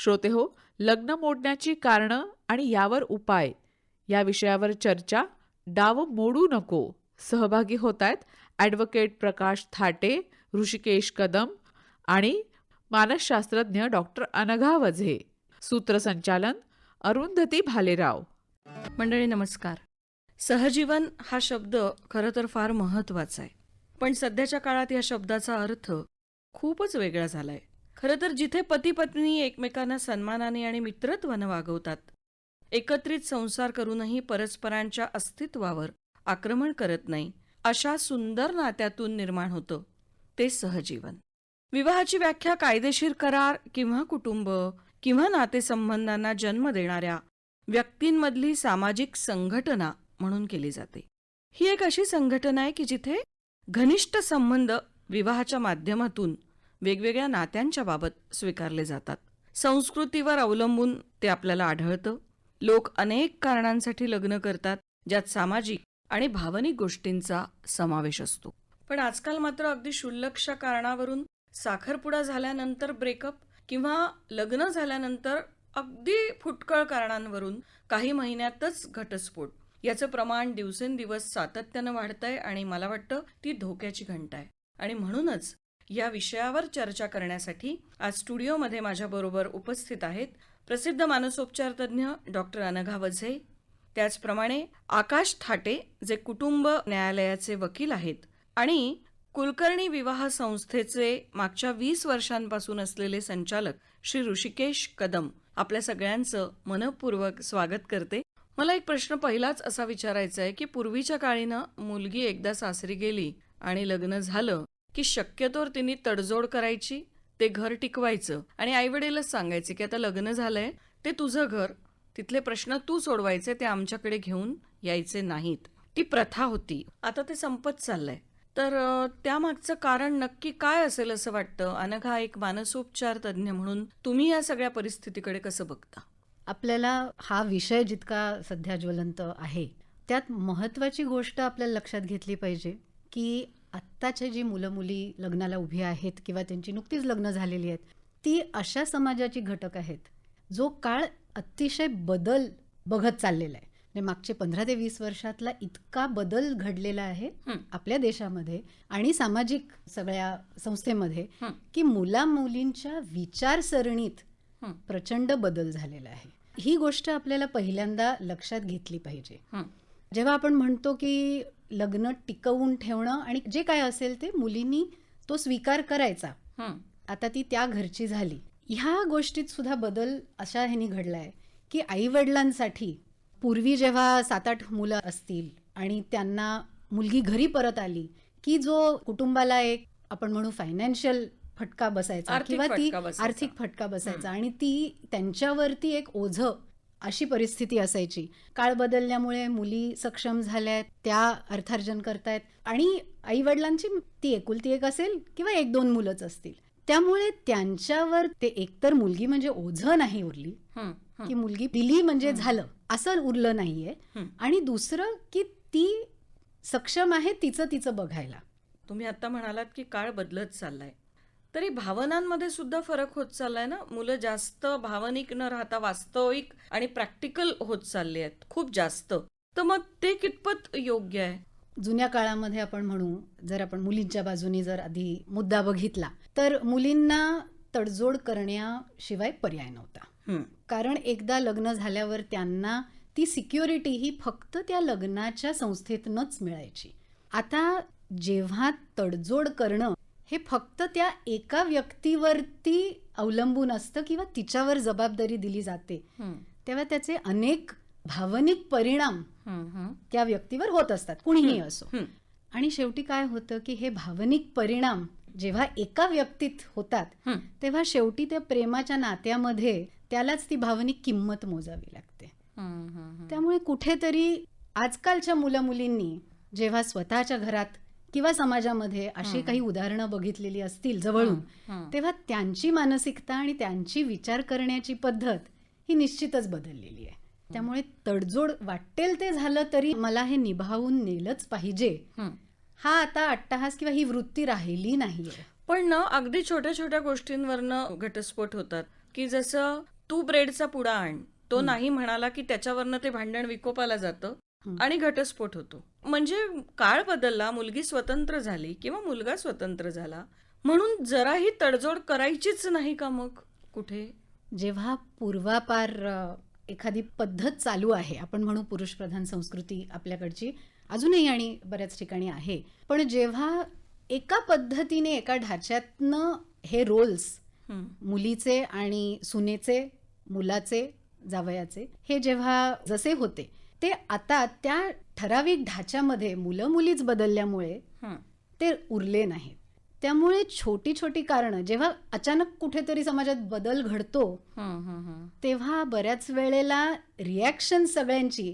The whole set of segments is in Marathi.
श्रोतेहो, लग्न मोडण्याची कारणं आणि यावर उपाय या विषयावर चर्चा डाव मोडू नको. सहभागी होत आहेत ॲडव्होकेट प्रकाश थाटे, ऋषिकेश कदम आणि मानसशास्त्रज्ञ डॉक्टर अनघा वझे. सूत्रसंचालन अरुंधती भालेराव. मंडळी नमस्कार. सहजीवन हा शब्द खरं तर फार महत्वाचा आहे, पण सध्याच्या काळात या शब्दाचा अर्थ खूपच वेगळा झालाय. खरं तर जिथे पती पत्नी एकमेकांना सन्मानाने आणि मित्रत्वानं वागवतात, एकत्रित संसार करूनही परस्परांच्या अस्तित्वावर आक्रमण करत नाही, अशा सुंदर नात्यातून निर्माण होतं ते सहजीवन. विवाहाची व्याख्या कायदेशीर करार किंवा कुटुंब किंवा नातेसंबंधांना जन्म देणाऱ्या व्यक्तींमधली सामाजिक संघटना म्हणून केली जाते. ही एक अशी संघटना आहे की जिथे घनिष्ठ संबंध विवाहाच्या माध्यमातून वेगवेगळ्या नात्यांच्या बाबत स्वीकारले जातात. संस्कृतीवर अवलंबून ते आपल्याला आढळतं. लोक अनेक कारणांसाठी लग्न करतात, ज्यात सामाजिक आणि भावनिक गोष्टींचा समावेश असतो. पण आजकाल मात्र अगदी क्षुल्लकशा कारणावरून साखरपुडा झाल्यानंतर ब्रेकअप किंवा लग्न झाल्यानंतर अगदी फुटकळ कारणांवरून काही महिन्यातच घटस्फोट याचं प्रमाण दिवसेंदिवस सातत्यानं वाढतंय आणि मला वाटतं ती धोक्याची घंटा आहे. आणि म्हणूनच या विषयावर चर्चा करण्यासाठी आज स्टुडिओमध्ये माझ्याबरोबर उपस्थित आहेत प्रसिद्ध मानसोपचार तज्ज्ञ डॉक्टर अनघा वझे, त्याचप्रमाणे आकाश थाटे जे कुटुंब न्यायालयाचे वकील आहेत आणि कुलकर्णी विवाह संस्थेचे मागच्या 20 वर्षांपासून असलेले संचालक श्री ऋषिकेश कदम. आपल्या सगळ्यांचं मनपूर्वक स्वागत करते. मला एक प्रश्न पहिलाच असा विचारायचा आहे की पूर्वीच्या काळीनं मुलगी एकदा सासरी गेली आणि लग्न झालं की शक्यतोवर तिने तडजोड करायची, ते घर टिकवायचं आणि आईवडीलच सांगायचे की आता लग्न झालंय, ते तुझं घर, तिथले प्रश्न तू सोडवायचे, ते आमच्याकडे घेऊन यायचे नाहीत. ती प्रथा होती. आता ते संपत चाललंय. तर त्यामागचं कारण नक्की काय असेल असं वाटतं? अनघा, एक मानसोपचार तज्ज्ञ म्हणून तुम्ही या सगळ्या परिस्थितीकडे कसं बघता? आपल्याला हा विषय जितका सध्या ज्वलंत आहे त्यात महत्त्वाची गोष्ट आपल्याला लक्षात घेतली पाहिजे की आत्ताचे जी मुलं मुली लग्नाला उभी आहेत किंवा त्यांची नुकतीच लग्न झालेली आहेत, ती अशा समाजाची घटक आहेत जो काळ अतिशय बदल बघत चाललेला आहे. म्हणजे मागचे 15 ते 20 वर्षातला इतका बदल घडलेला आहे आपल्या देशामध्ये आणि सामाजिक सगळ्या संस्थेमध्ये की मुला मुलींच्या विचारसरणीत प्रचंड बदल झालेला आहे. ही गोष्ट आपल्याला पहिल्यांदा लक्षात घेतली पाहिजे. जेव्हा आपण म्हणतो की लग्न टिकवून ठेवणं आणि जे काय असेल ते मुलींनी तो स्वीकार करायचा, आता ती त्या घरची झाली, ह्या गोष्टीत सुद्धा बदल अशा ह्यानी घडलाय की आई वडिलांसाठी पूर्वी जेव्हा 7-8 मुलं असतील आणि त्यांना मुलगी घरी परत आली की जो कुटुंबाला एक आपण म्हणू फायनान्शियल फटका बसायचा किंवा ती आर्थिक फटका बसायचा आणि ती त्यांच्यावरती एक ओझं अशी परिस्थिती असायची. काळ बदलल्यामुळे मुली सक्षम झाल्यात, त्या अर्थार्जन करतायत आणि आई वडिलांची ती एकुलती एक असेल किंवा 1-2 मुलंच असतील, त्यामुळे त्यांच्यावर ते एकतर मुलगी म्हणजे ओझं नाही उरली की मुलगी दिली म्हणजे झालं असं उरलं नाहीये, आणि दुसरं की ती सक्षम आहे तिचं तिचं बघायला. तुम्ही आता म्हणालात की काळ बदलत चाललाय, तरी भावनांमध्ये सुद्धा फरक होत चाललाय ना. मुलं जास्त भावनिक न राहता वास्तविक आणि प्रॅक्टिकल होत चालले आहेत खूप जास्त. तर मग ते कितपत योग्य आहे? जुन्या काळामध्ये आपण म्हणू, जर आपण मुलींच्या बाजूने जर आधी मुद्दा बघितला तर मुलींना तडजोड करण्याशिवाय पर्याय नव्हता. कारण एकदा लग्न झाल्यावर त्यांना ती सिक्युरिटी ही फक्त त्या लग्नाच्या संस्थेतनच मिळायची. आता जेव्हा तडजोड करणं हे फक्त त्या एका व्यक्तीवरती अवलंबून असतं किंवा तिच्यावर जबाबदारी दिली जाते, तेव्हा त्याचे अनेक भावनिक परिणाम त्या व्यक्तीवर होत असतात, कुणीही असो. आणि शेवटी काय होतं की हे भावनिक परिणाम जेव्हा एका व्यक्तीत होतात तेव्हा शेवटी त्या प्रेमाच्या नात्यामध्ये त्यालाच ती भावनिक किंमत मोजावी लागते. त्यामुळे कुठेतरी आजकालच्या मुला मुलींनी जेव्हा स्वतःच्या घरात किंवा समाजामध्ये अशी काही उदाहरणं बघितलेली असतील जवळून, तेव्हा त्यांची मानसिकता आणि त्यांची विचार करण्याची पद्धत ही निश्चितच बदललेली आहे. त्यामुळे तडजोड वाटेल ते झालं तरी मला हे निभावून नेलंच पाहिजे हा आता अट्टहास किंवा ही वृत्ती राहिली नाहीये. पण ना अगदी छोट्या छोट्या गोष्टींवरनं घटस्फोट होतात की जसं तू ब्रेडचा पुडा आण, तो नाही म्हणाला की त्याच्यावरनं ते भांडण विकोपाला जातं आणि घटस्फोट होतो. म्हणजे काळ बदलला, मुलगी स्वतंत्र झाली किंवा मुलगा स्वतंत्र झाला म्हणून जराही तडजोड करायचीच नाही का मग कुठे? जेव्हा पूर्वापार एखादी पद्धत चालू आहे, आपण म्हणू पुरुषप्रधान संस्कृती आपल्याकडची अजूनही आणि बऱ्याच ठिकाणी आहे, पण जेव्हा एका पद्धतीने एका ढाच्यातनं हे रोल्स मुलीचे आणि सुनेचे, मुलाचे, जावयाचे हे जेव्हा जसे होते ते आता त्या ठराविक ढाच्यामध्ये मुलं मुलीच बदलल्यामुळे ते उरले नाहीत. त्यामुळे छोटी छोटी कारणं जेव्हा अचानक कुठेतरी समाजात बदल घडतो तेव्हा बऱ्याच वेळेला रिॲक्शन सगळ्यांची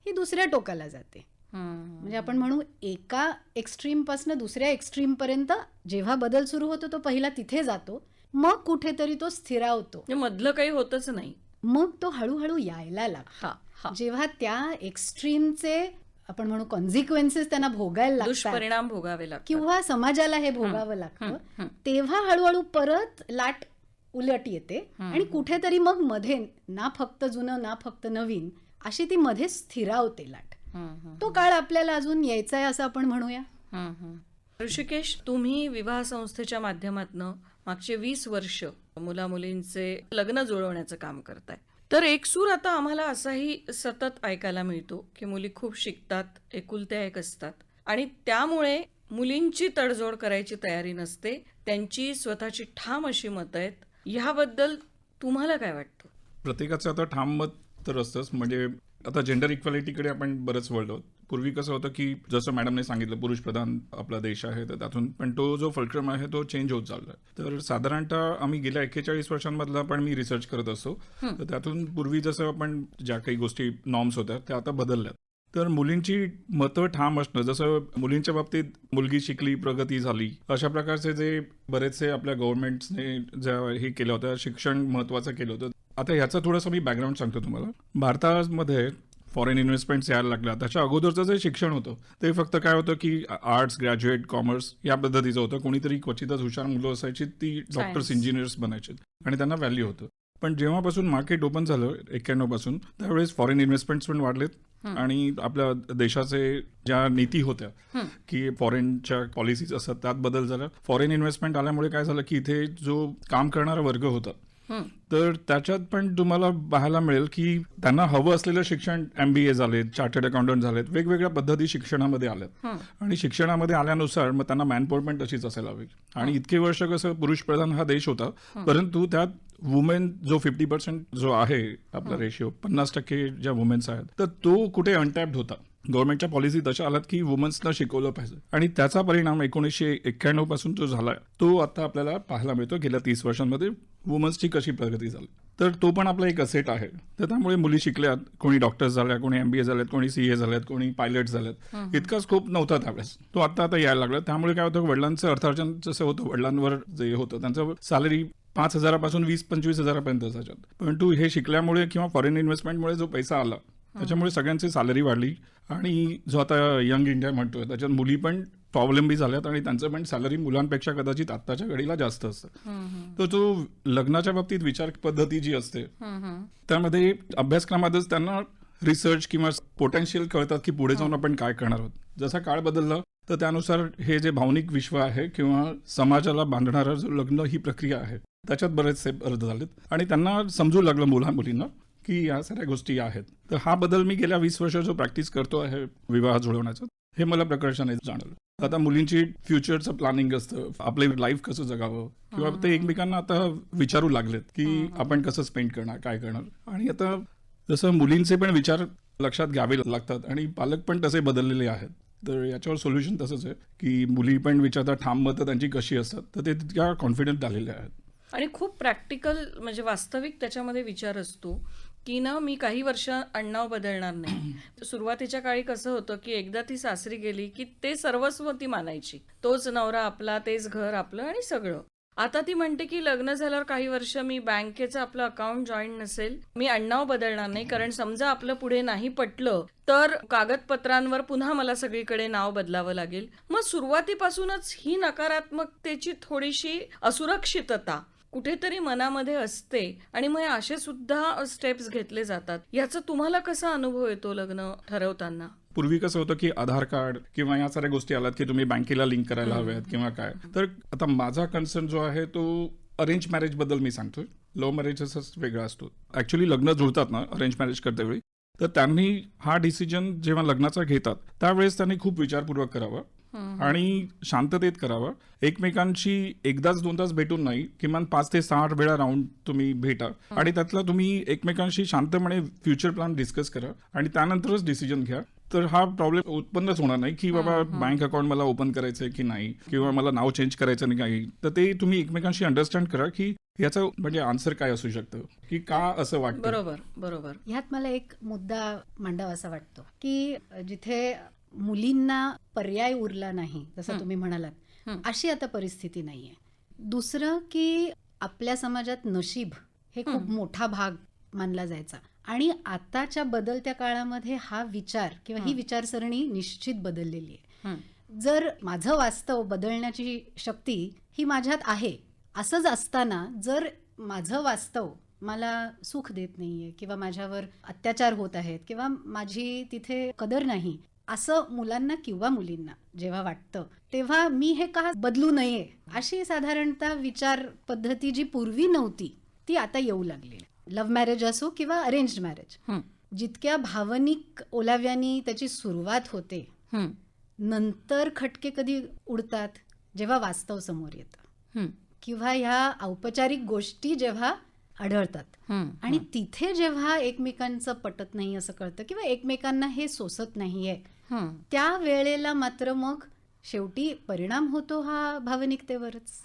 ही दुसऱ्या टोकाला जाते. म्हणजे आपण म्हणू एका एक्स्ट्रीमपासून दुसऱ्या एक्स्ट्रीमपर्यंत जेव्हा बदल सुरू होतो तो पहिला तिथे जातो, मग कुठेतरी तो स्थिरावतो, मधलं काही होतच नाही, मग तो हळूहळू यायला लागतो. जेव्हा त्या एक्स्ट्रीमचे आपण म्हणू कॉन्सिक्वेन्सेस त्यांना भोगायला लागतात, दुष्परिणाम भोगावे लागतात किंवा समाजाला हे भोगावं लागतं, तेव्हा हळूहळू परत लाट उलट येते आणि कुठेतरी मग मध्ये ना फक्त जुनं ना फक्त नवीन अशी ती मध्ये स्थिरावते लाट. तो काळ आपल्याला अजून यायचा आहे असं आपण म्हणूया. ऋषिकेश, तुम्ही विवाह संस्थेच्या माध्यमातून मागचे 20 वर्ष मुला मुलींचे लग्न जुळवण्याचं काम करताय. तर एकसूर आता आम्हाला असाही सतत ऐकायला मिळतो की मुली खूप शिकतात, एकुलत्या एक असतात आणि त्यामुळे मुलींची तडजोड करायची तयारी नसते, त्यांची स्वतःची ठाम अशी मतं आहेत. ह्याबद्दल तुम्हाला काय वाटतं? प्रत्येकाचं आता ठाम मत तर असतंच. म्हणजे आता जेंडर इक्वॅलिटीकडे आपण बरंच वळलो. पूर्वी कसं होतं की जसं मॅडमने सांगितलं पुरुष प्रधान आपला देश आहे, तर त्यातून पण तो जो फलक्रम आहे तो चेंज होत चालला आहे. तर साधारणतः आम्ही गेल्या 41 वर्षांमधला पण मी रिसर्च करत असतो, तर त्यातून पूर्वी जसं आपण ज्या काही गोष्टी नॉर्म्स होत्या त्या आता बदलल्यात. तर मुलींची मतं ठाम असणं, जसं मुलींच्या बाबतीत मुलगी शिकली प्रगती झाली अशा प्रकारचे जे बरेचसे आपल्या गव्हर्नमेंटने ज्या हे केलं होतं, शिक्षण महत्त्वाचं केलं होतं. आता ह्याचं थोडंसं मी बॅकग्राऊंड सांगतो तुम्हाला. भारतामध्ये फॉरेन इन्व्हेस्टमेंट्स यायला लागल्या. त्याच्या अगोदरचं जे शिक्षण होतं ते फक्त काय होतं की आर्ट्स, ग्रॅज्युएट, कॉमर्स या पद्धतीचं होतं. कोणीतरी क्वचितच हुशार मुलं असायची, ती डॉक्टर्स, इंजिनियर्स बनायचे आणि त्यांना व्हॅल्यू होतं. पण जेव्हापासून मार्केट ओपन झालं 91 पासून, त्यावेळेस फॉरेन इन्व्हेस्टमेंट्स पण वाढलेत आणि आपल्या देशाचे ज्या नीती होत्या की फॉरेनच्या पॉलिसीज असतात त्यात बदल झाला. फॉरेन इन्व्हेस्टमेंट आल्यामुळे काय झालं की इथे जो काम करणारा वर्ग होता तर त्याच्यात पण तुम्हाला पाहायला मिळेल की त्यांना हवं असलेलं शिक्षण MBA झालेत, चार्टर्ड अकाउंटंट झालेत, वेगवेगळ्या पद्धती शिक्षणामध्ये आल्यात आणि शिक्षणामध्ये आल्यानुसार मग त्यांना मॅनपॉवर पण तशीच असायला हवी. आणि इतके वर्ष कसं पुरुष प्रधान हा देश होता, परंतु त्यात वुमेन जो 50% जो आहे आपला रेशिओ, 50% ज्या वुमेन्स आहेत, तर तो कुठे अनटॅप्ड होता. गव्हर्नमेंटच्या पॉलिसी तशा आल्यात की वुमन्सना शिकवलं पाहिजे आणि त्याचा परिणाम 1991 पासून जो झालाय तो आता आपल्याला पाहायला मिळतो. गेल्या 30 वर्षांमध्ये वुमन्सची कशी प्रगती झाली, तर तो पण आपला एक असेट आहे. तर त्यामुळे मुली शिकल्यात, कोणी डॉक्टर्स झाल्या, कोणी MBA झाल्यात, कोणी CA झाल्यात, कोणी पायलट झाल्यात. इतका स्कोप नव्हता त्यावेळेस, तो आता यायला लागला. त्यामुळे काय होतं, वडिलांचं अर्थार्जन जसं होतं, वडिलांवर जे होतं त्यांचं सॅलरी 5,000 पासून 20-25 हजारापर्यंत असायच्यात. परंतु हे शिकल्यामुळे किंवा फॉरेन इन्व्हेस्टमेंटमुळे जो पैसा आला त्याच्यामुळे सगळ्यांची सॅलरी वाढली आणि जो आता यंग इंडिया म्हणतोय त्याच्यात मुली पण स्वावलंबी झाल्यात आणि त्यांचं पण सॅलरी मुलांपेक्षा कदाचित आत्ताच्या घडीला जास्त असतं. तर तो लग्नाच्या बाबतीत विचार पद्धती जी असते त्यामध्ये अभ्यासक्रमातच त्यांना रिसर्च किंवा पोटेन्शियल कळतात की पुढे जाऊन आपण काय करणार आहोत. जसा काळ बदलला तर त्यानुसार हे जे भावनिक विश्व आहे किंवा समाजाला बांधणारं जो लग्न ही प्रक्रिया आहे त्याच्यात बरेचसे अर्थ झालेत आणि त्यांना समजू लागलं मुलींना की या सगळ्या गोष्टी आहेत. तर हा बदल मी गेल्या 20 वर्ष जो प्रॅक्टिस करतो आहे विवाह जुळवण्याचं, हे मला प्रकर्षाने जाणवलं. आता मुलींची फ्युचरचं प्लॅनिंग असतं, आपलं लाईफ कसं जगावं किंवा ते एकमेकांना आता विचारू लागलेत की आपण कसं स्पेंड करणार, काय करणार. आणि आता जसं मुलींचे पण विचार लक्षात घ्यावे लागतात आणि पालक पण तसे बदललेले आहेत. तर याच्यावर सोल्युशन तसंच आहे की मुली पण विचारतात, ठाम मतं त्यांची कशी असतात, तर ते तितक्या कॉन्फिडंट झालेले आहेत. आणि खूप प्रॅक्टिकल म्हणजे वास्तविक त्याच्यामध्ये विचार असतो की ना मी काही वर्ष आडनाव बदलणार नाही. सुरुवातीच्या काळी कसं होतं की एकदा ती सासरी गेली की ते सर्वस्व ती मानायची, तोच नवरा आपला, तेच घर आपलं आणि सगळं. आता ती म्हणते की लग्न झाल्यावर काही वर्ष मी बँकेचं आपलं अकाउंट जॉईन नसेल, मी आडनाव बदलणार नाही, कारण समजा आपलं पुढे नाही पटलं तर कागदपत्रांवर पुन्हा मला सगळीकडे नाव बदलावं लागेल. मग सुरुवातीपासूनच ही नकारात्मकतेची थोडीशी असुरक्षितता कुठेतरी मनामध्ये असते आणि मग असे सुद्धा स्टेप्स घेतले जातात. याचा तुम्हाला कसा अनुभव येतो लग्न ठरवताना? पूर्वी कसं होतं की आधार कार्ड किंवा या साऱ्या गोष्टी आल्यात की तुम्ही बँकेला लिंक करायला हव्यात किंवा काय. तर आता माझा कन्सर्न जो आहे तो अरेंज मॅरेज बद्दल मी सांगतोय. लव्ह मॅरेजच वेगळा असतो. ऍक्च्युली लग्न जुळतात ना अरेंज मॅरेज करतेवेळी, तर त्यांनी हा डिसिजन जेव्हा लग्नाचा घेतात त्यावेळेस त्यांनी खूप विचारपूर्वक करावा आणि शांततेत करावा. एकमेकांशी एकदाच दोनदाच भेटून नाही, किमान 5 ते 6 वेळा राऊंड तुम्ही भेटा आणि त्यातला तुम्ही एकमेकांशी शांतपणे फ्युचर प्लॅन डिस्कस करा आणि त्यानंतरच डिसिजन घ्या. तर हा प्रॉब्लेम उत्पन्नच होणार नाही की बाबा बँक अकाउंट मला ओपन करायचंय की नाही किंवा मला नाव चेंज करायचं नाही काही. तर ते तुम्ही एकमेकांशी अंडरस्टँड करा की याचं म्हणजे आन्सर काय असू शकतं, की का असं वाटतं. बरोबर बरोबर. ह्यात मला एक मुद्दा मांडावा असा वाटतो की जिथे मुलींना पर्याय उरला नाही, जसं तुम्ही म्हणालात, अशी आता परिस्थिती नाहीये. दुसरं की आपल्या समाजात नशीब हे खूप मोठा भाग मानला जायचा आणि आताच्या बदलत्या काळामध्ये हा विचार किंवा ही विचारसरणी निश्चित बदललेली आहे. जर माझं वास्तव बदलण्याची शक्ती ही माझ्यात आहे, असंच असताना जर माझं वास्तव मला सुख देत नाहीये किंवा माझ्यावर अत्याचार होत आहेत किंवा माझी तिथे कदर नाही, असं मुलांना किंवा मुलींना जेव्हा वाटतं तेव्हा मी हे का बदलू नये, अशी साधारणतः विचार पद्धती जी पूर्वी नव्हती ती आता येऊ लागली. लव्ह मॅरेज असो किंवा अरेंज मॅरेज, जितक्या भावनिक ओलाव्यानी त्याची सुरुवात होते, नंतर खटके कधी उडतात जेव्हा वास्तव समोर येतं किंवा ह्या औपचारिक गोष्टी जेव्हा आढळतात आणि तिथे जेव्हा एकमेकांचं पटत नाही असं कळतं किंवा एकमेकांना हे सोसत नाहीये, त्या वेळेला मात्र मग शेवटी परिणाम होतो हा भावनिकतेवरच.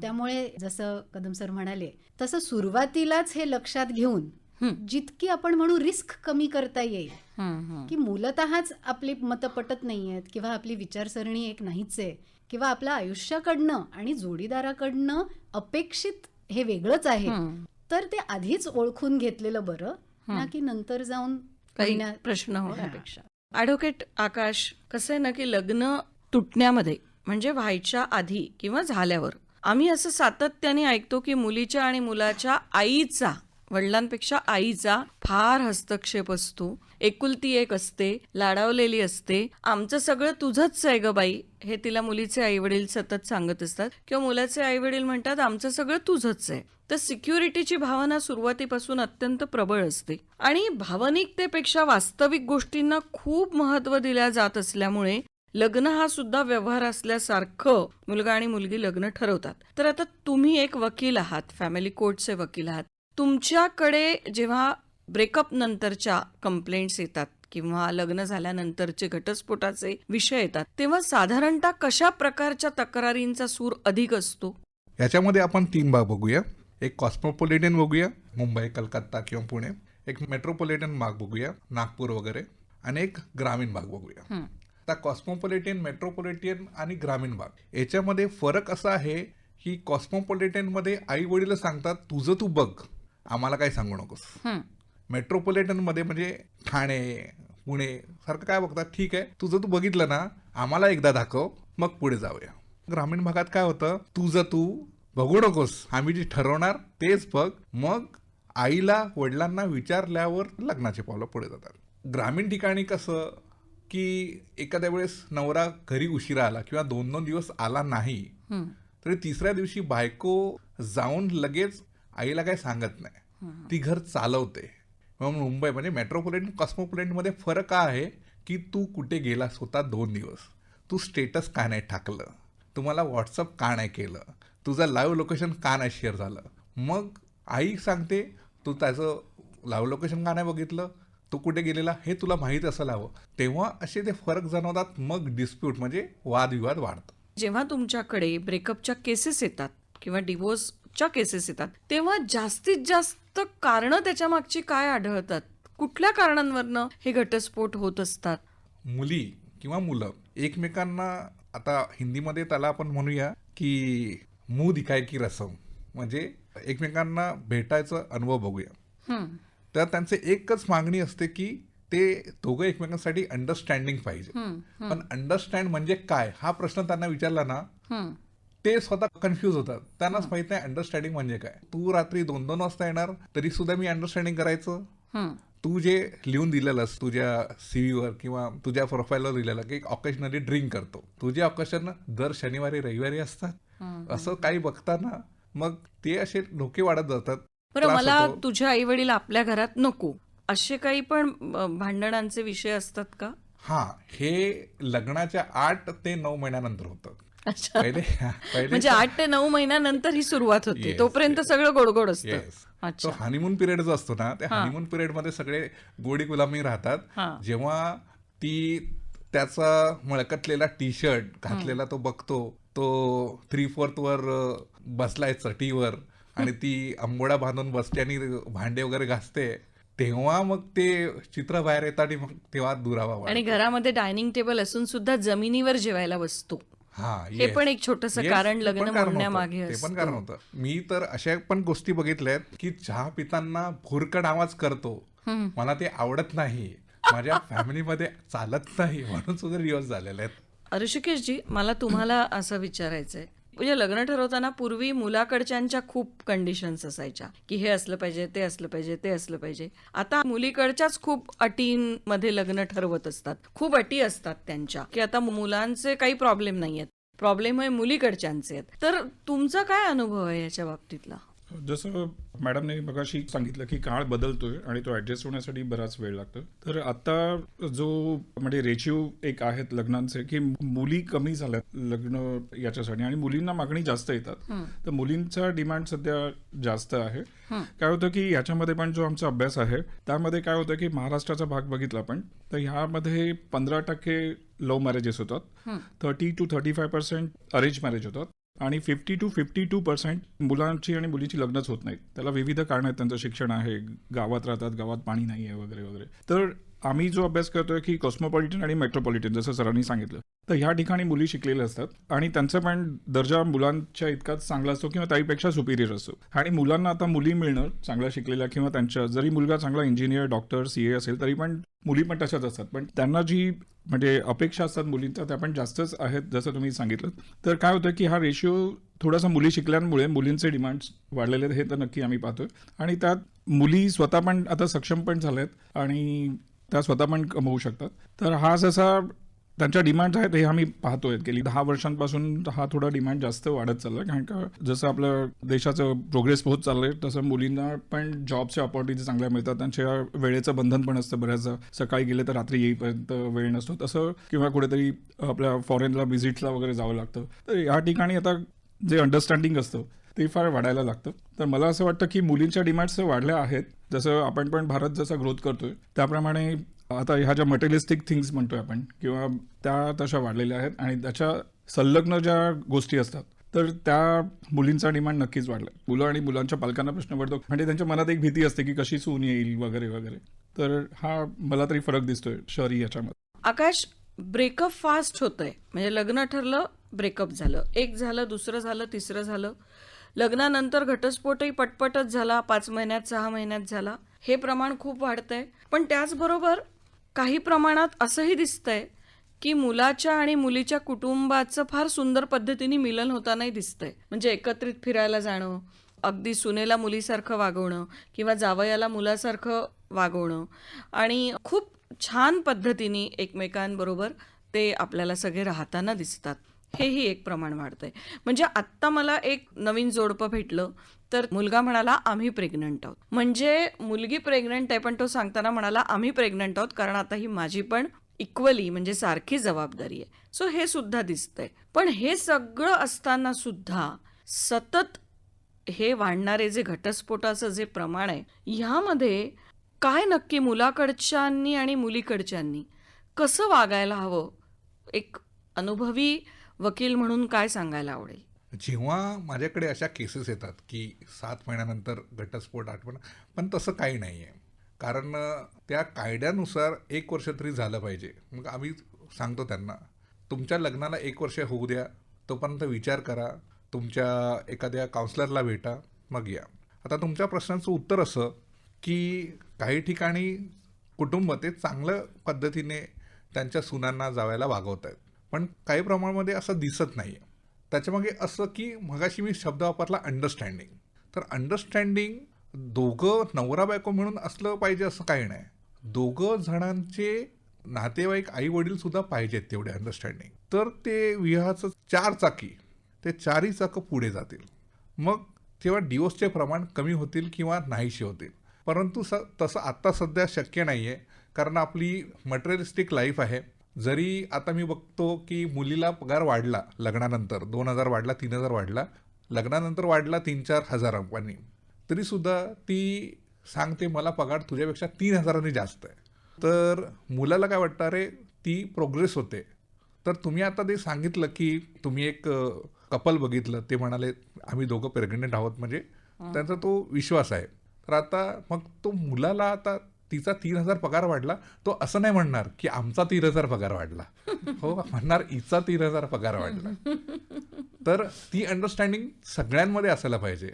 त्यामुळे जसं कदम सर म्हणाले तसं सुरुवातीलाच हे लक्षात घेऊन जितकी आपण म्हणू रिस्क कमी करता येईल की मूलतःच आपली मतं पटत नाहीयेत किंवा आपली विचारसरणी एक नाहीच आहे किंवा आपल्या आयुष्याकडनं आणि जोडीदाराकडनं अपेक्षित हे वेगळंच आहे, तर ते आधीच ओळखून घेतलेलं बरं ना की नंतर जाऊन काही प्रश्न होण्यापेक्षा. ॲडव्होकेट आकाश, कसं आहे ना की लग्न तुटण्यामध्ये म्हणजे व्हायच्या आधी किंवा झाल्यावर आम्ही असं सातत्याने ऐकतो की मुलीच्या आणि मुलाच्या आईचा, वडिलांपेक्षा आईचा फार हस्तक्षेप असतो. एकुलती एक असते, लाडावलेली असते. आमचं सगळं तुझंच आहे ग बाई, हे तिला मुलीचे आईवडील सतत सांगत असतात किंवा मुलाचे आईवडील म्हणतात आमचं सगळं तुझंच आहे. तर सिक्युरिटीची भावना सुरुवातीपासून अत्यंत प्रबळ असते आणि भावनिकतेपेक्षा वास्तविक गोष्टींना खूप महत्व दिल्या जात असल्यामुळे लग्न हा सुद्धा व्यवहार असल्यासारखं मुलगा आणि मुलगी लग्न ठरवतात. तर आता तुम्ही एक वकील आहात, फॅमिली कोर्टचे वकील आहात. तुमच्याकडे जेव्हा ब्रेकअप नंतरच्या कंप्लेंट्स येतात किंवा लग्न झाल्यानंतरचे घटस्फोटाचे विषय येतात, तेव्हा साधारणतः कशा प्रकारच्या तक्रारींचा सूर अधिक असतो? याच्यामध्ये आपण 3 भाग बघूया. एक कॉस्मोपॉलिटन बघूया, मुंबई, कलकत्ता किंवा पुणे. एक मेट्रोपॉलिटन भाग बघूया, नागपूर वगैरे. आणि एक ग्रामीण भाग बघूया. आता कॉस्मोपॉलिटन, मेट्रोपॉलिटन आणि ग्रामीण भाग याच्यामध्ये फरक असा आहे की कॉस्मोपॉलिटनमध्ये आई वडील सांगतात तुझं तू बघ, आम्हाला काही सांगू नकोस. मेट्रोपॉलिटनमध्ये म्हणजे ठाणे, पुणे सारखं काय बघतात, ठीक आहे तुझं तू बघितलं ना, आम्हाला एकदा दाखव, मग पुढे जाऊया. ग्रामीण भागात काय होतं, तुझं तू बघू नकोस, आम्ही जे ठरवणार तेच बघ, मग आईला वडिलांना विचारल्यावर लग्नाचे पावलं पुढे जातात. ग्रामीण ठिकाणी कसं की एखाद्या वेळेस नवरा घरी उशिरा आला किंवा 2-2 दिवस आला नाही, तरी तिसऱ्या दिवशी बायको जाऊन लगेच आईला काही सांगत नाही, ती घर चालवते. मग मुंबई म्हणजे मेट्रोपॉलिटन कॉस्मोपॉलिटनमध्ये फरक काय आहे की तू कुठे गेलास होता 2 दिवस, तू स्टेटस का नाही टाकलं, तुम्हाला व्हॉट्सअप का नाही केलं, तुझं लाईव्ह लोकेशन का नाही शेअर झालं. मग आई सांगते तू त्याचं लाईव्ह लोकेशन का नाही बघितलं, तू कुठे गेलेला हे तुला माहीत असायला हवं. तेव्हा असे ते फरक जाणवतात, मग डिस्प्यूट म्हणजे वादविवाद वाढतात. जेव्हा तुमच्याकडे ब्रेकअपच्या केसेस येतात किंवा डिवोर्सच्या केसेस येतात, तेव्हा जास्तीत जास्त कारणं त्याच्या मागची काय आढळतात? कुठल्या कारणांवरनं हे घटस्फोट होत असतात? मुली किंवा मुलं एकमेकांना, आता हिंदीमध्ये त्याला आपण म्हणूया की मुंह दिखाए की रसम, म्हणजे एकमेकांना भेटायचा अनुभव बघूया. तर त्यांचे एकच मागणी असते की ते दोघं एकमेकांसाठी अंडरस्टँडिंग पाहिजे. पण अंडरस्टँड म्हणजे काय हा प्रश्न त्यांना विचारला ना ते स्वतः कन्फ्यूज होतात. त्यांनाच माहित नाही अंडरस्टँडिंग म्हणजे काय. तू रात्री 2-2 वाजता येणार तरी सुद्धा मी अंडरस्टँडिंग करायचं. तू जे लिहून दिलेलंस तुझ्या सीव्हीवर किंवा तुझ्या प्रोफाईलवर दिलेलं की ऑकेशनली ड्रिंक करतो, तुझे ऑकेशन दर शनिवारी रविवारी असतात, असं काही बघताना मग ते असे धोके वाढत जातात. बरं, त्रास मला होतो. तुझे आई वडील आपल्या घरात नको असे काही पण भांडणांचे विषय असतात का? हा, हे लग्नाच्या 8 ते 9 महिन्यानंतर होतं. अच्छा. पहिले म्हणजे 8 ते 9 महिन्यानंतर ही सुरुवात होते. Yes, तोपर्यंत yes. सगळं गोडगोड असतं. येस, तो अच्छा. हनीमून पिरियड जो असतो ना, त्या हा. हनीमून पिरियड मध्ये सगळे गोडी गुलामी राहतात. हा. जेव्हा ती त्याचा मळकटलेला टी शर्ट घातलेला तो बघतो, तो 3/4 वर बसलाय चटीवर आणि ती आंबोडा बांधून बसते आणि भांडे वगैरे घासते, तेव्हा मग ते चित्र बाहेर येतं आणि मग तेव्हा दुरावा वाढतो. आणि घरामध्ये डायनिंग टेबल असून सुद्धा जमिनीवर जेवायला बसतो. हा, हे yes. पण एक छोटंसं Yes, कारण ते लग्न पण कारण म्हणण्यामागे होतं. ते पण असतं. कारण होतं. मी तर अशा पण गोष्टी बघितल्या आहेत की चहा पिताना भुरकट आवाज करतो, मला ते आवडत नाही, माझ्या फॅमिलीमध्ये चालत नाही, म्हणून सुद्धा दिवस झालेले आहेत. ऋषिकेशजी, मला तुम्हाला असं विचारायचंय, म्हणजे लग्न ठरवताना पूर्वी मुलाकडच्यांच्या खूप कंडिशन्स असायच्या की हे असलं पाहिजे, ते असलं पाहिजे, ते असलं पाहिजे. आता मुलीकडच्याच खूप अटींमध्ये लग्न ठरवत असतात. खूप अटी असतात त्यांच्या की आता मुलांचे काही प्रॉब्लेम नाही आहेत, प्रॉब्लेम आहे मुलीकडच्यांचे आहेत. तर तुमचा काय अनुभव आहे याच्या बाबतीतला? जसं मॅडमने मगाशी सांगितलं की काळ बदलतोय आणि तो ऍडजस्ट होण्यासाठी बराच वेळ लागतो. तर आता जो म्हणजे रेशिओ एक आहेत लग्नांचे की मुली कमी झाल्यात लग्न याच्यासाठी आणि मुलींना मागणी जास्त येतात, तर मुलींचा डिमांड सध्या जास्त आहे. काय होतं की ह्याच्यामध्ये पण जो आमचा अभ्यास आहे त्यामध्ये काय होतं की महाराष्ट्राचा भाग बघितला आपण तर ह्यामध्ये 15% लव्ह मॅरेजेस होतात, 30 to 35% अरेंज मॅरेज होतात आणि 50 to 52% मुलांची आणि मुलीची लग्नच होत नाहीत. त्याला विविध कारण आहेत. त्यांचं शिक्षण आहे, गावात राहतात, गावात पाणी नाही आहे वगैरे वगैरे. तर आम्ही जो अभ्यास करतोय की कॉस्मोपॉलिटन आणि मेट्रोपॉलिटन, जसं सरांनी सांगितलं, तर ह्या ठिकाणी मुली शिकलेल्या असतात आणि त्यांचा पण दर्जा मुलांच्या इतकाच चांगला असतो किंवा त्याहीपेक्षा सुपिरियर असतो. आणि मुलांना आता मुली मिळणं चांगल्या शिकलेल्या किंवा त्यांच्या जरी मुलगा चांगला इंजिनियर, डॉक्टर, CA असेल तरी पण मुली पण तशाच असतात. पण त्यांना जी म्हणजे अपेक्षा असतात मुलींचा त्या पण जास्तच आहेत, जसं तुम्ही सांगितलं. तर काय होतं की हा रेशिओ थोडासा मुली शिकल्यामुळे मुलींचे डिमांड्स वाढलेले आहेत, हे तर नक्की आम्ही पाहतोय. आणि त्यात मुली स्वतः पण आता सक्षम पण झाल्यात आणि त्या स्वतः पण कमवू शकतात. तर हा जसा त्यांच्या डिमांड आहेत हे आम्ही पाहतोय. गेली 10 वर्षांपासून हा थोडा डिमांड जास्त वाढत चाललाय, कारण का जसं आपलं देशाचं प्रोग्रेस होत चाललंय तसं मुलींना पण जॉबच्या ऑपॉर्च्युनिटी चांगल्या मिळतात. त्यांच्या वेळेचं बंधन पण असतं, बऱ्याचदा सकाळी गेले तर रात्री येईपर्यंत वेळ नसतो तसं, किंवा कुठेतरी आपल्या फॉरेनला व्हिजिटला वगैरे जावं लागतं. तर या ठिकाणी आता जे अंडरस्टँडिंग असतं ते फार वाढायला लागतं. तर मला असं वाटतं की मुलींच्या डिमांड्स वाढल्या आहेत. जसं आपण पण भारत जसा ग्रोथ करतोय त्याप्रमाणे आता ह्या ज्या मटेरियलिस्टिक थिंग्स म्हणतोय आपण किंवा त्या तशा वाढलेल्या आहेत आणि त्याच्या संलग्न ज्या गोष्टी असतात तर त्या मुलींचा डिमांड नक्कीच वाढला. मुलं आणि मुलांच्या पालकांना प्रश्न पडतो, म्हणजे त्यांच्या मनात एक भीती असते की कशी सून येईल वगैरे वगैरे. तर हा मला तरी फरक दिसतोय शहरी याच्यामध्ये. आकाश, ब्रेकअप फास्ट होतंय, म्हणजे लग्न ठरलं, ब्रेकअप झालं, एक झालं, दुसरं झालं, तिसरं झालं, लग्नानंतर घटस्फोटही पटपटच झाला, 5 महिन्यात 6 महिन्यात झाला. हे प्रमाण खूप वाढतंय. पण त्याचबरोबर काही प्रमाणात असंही दिसतंय की मुलाच्या आणि मुलीच्या कुटुंबाचं फार सुंदर पद्धतीने मिलन होतानाही दिसतंय. म्हणजे एकत्रित फिरायला जाणं, अगदी सुनेला मुलीसारखं वागवणं किंवा जावयाला मुलासारखं वागवणं आणि खूप छान पद्धतीने एकमेकांबरोबर ते आपल्याला सगळे राहताना दिसतात. हेही एक प्रमाण वाढतंय. म्हणजे आत्ता मला एक नवीन जोडपं भेटलं तर मुलगा म्हणाला आम्ही प्रेग्नंट आहोत, म्हणजे मुलगी प्रेग्नंट आहे पण तो सांगताना म्हणाला आम्ही प्रेग्नंट आहोत कारण आता ही माझी पण इक्वली म्हणजे सारखी जबाबदारी आहे. सो हे सुद्धा दिसतंय. पण हे सगळं असताना सुद्धा सतत हे वाढणारे जे घटस्फोटाचं जे प्रमाण आहे, ह्यामध्ये काय नक्की मुलाकडच्यांनी आणि मुलीकडच्यांनी कसं वागायला हवं? एक अनुभवी वकील म्हणून काय सांगायला आवडेल? जेव्हा माझ्याकडे अशा केसेस येतात की 7 महिन्यानंतर घटस्फोट, 8 महिना, पण तसं काही नाही आहे. कारण त्या कायद्यानुसार 1 वर्ष तरी झालं पाहिजे. मग आम्ही सांगतो त्यांना, तुमच्या लग्नाला 1 वर्ष होऊ द्या, तोपर्यंत विचार करा, तुमच्या एखाद्या काउन्सलरला भेटा, मग या. आता तुमच्या प्रश्नाचं उत्तर असं की काही ठिकाणी कुटुंब ते चांगल्या पद्धतीने त्यांच्या सुनांना जावयाला वागवत आहेत, पण काही प्रमाणामध्ये असं दिसत नाही आहे. त्याच्यामागे असं की मगाशी मी शब्द वापरला अंडरस्टँडिंग. तर अंडरस्टँडिंग दोघं नवरा बायको म्हणून असलं पाहिजे असं काही नाही. दोघं जणांचे नातेवाईक आई वडील सुद्धा पाहिजेत तेवढे अंडरस्टँडिंग. तर ते विवाहाचं 4 चाकी, ते 4ही चाकं पुढे जातील. मग तेव्हा डिवोर्सचे प्रमाण कमी होतील किंवा नाहीसे होतील. परंतु तसं आत्ता सध्या शक्य नाही आहे, कारण आपली मटेरियलिस्टिक लाईफ आहे. जरी आता मी बघतो की मुलीला पगार वाढला लग्नानंतर, 2,000 वाढला, 3,000 वाढला, लग्नानंतर वाढला 3-4 हजारांनी, तरीसुद्धा ती सांगते मला पगार तुझ्यापेक्षा 3,000 जास्त आहे. तर मुलाला काय वाटतं, अरे ती प्रोग्रेस होते. तर तुम्ही आता ते सांगितलं की तुम्ही एक कपल बघितलं, ते म्हणाले आम्ही दोघं प्रेग्नेंट आहोत, म्हणजे त्यांचा तो विश्वास आहे. तर आता मग तो मुलाला आता तिचा 3,000 पगार वाढला, तो असं नाही म्हणणार की आमचा 3,000 पगार वाढला, हो म्हणणार हिचा 3,000 पगार वाढला. तर ती अंडरस्टँडिंग सगळ्यांमध्ये असायला पाहिजे,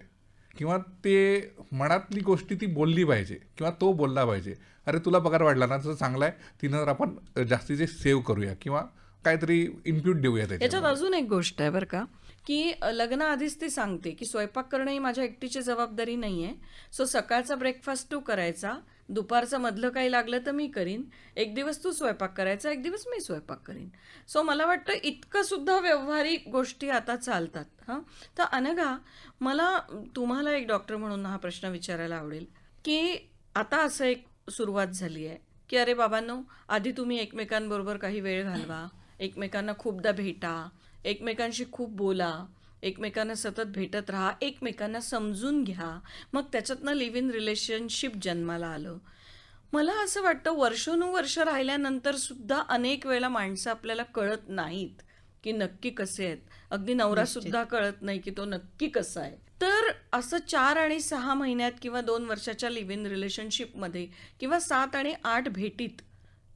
किंवा ते मनातली गोष्टी ती बोलली पाहिजे किंवा तो बोलला पाहिजे. अरे तुला पगार वाढला ना, तर चांगला आहे, 3,000 आपण जास्तीचे सेव्ह करूया किंवा काहीतरी इनप्यूट देऊया याच्यात त्याच्यात. अजून एक गोष्ट आहे बरं का, की लग्नाआधीच ती सांगते की स्वयंपाक करणं ही माझ्या एकटीची जबाबदारी नाही आहे. सो सकाळचा ब्रेकफास्ट तू करायचा, दुपारचं मधलं काही लागलं तर मी करीन, एक दिवस तू स्वयंपाक करायचा, एक दिवस मी स्वयंपाक करीन. सो मला वाटतं इतकं सुद्धा व्यावहारिक गोष्टी आता चालतात. हां, तर अनघा, मला तुम्हाला एक डॉक्टर म्हणून हा प्रश्न विचारायला आवडेल की आता असं एक सुरुवात झाली आहे की अरे बाबांनो, आधी तुम्ही एकमेकांबरोबर काही वेळ घालवा, एकमेकांना खूपदा भेटा, एकमेकांशी खूप बोला, एकमेकांना सतत भेटत राहा, एकमेकांना समजून घ्या, मग त्याच्यातनं लिव्ह इन रिलेशनशिप जन्माला आलं. मला असं वाटतं वर्षानुवर्ष राहिल्यानंतर सुद्धा अनेक वेळेला माणसं आपल्याला कळत नाहीत की नक्की कसे आहेत. अगदी नवरा सुद्धा कळत नाही की तो नक्की कसा आहे. तर असं 4 आणि 6 महिन्यात किंवा 2 वर्षाच्या लिव्ह इन रिलेशनशिपमध्ये किंवा 7 आणि 8 भेटीत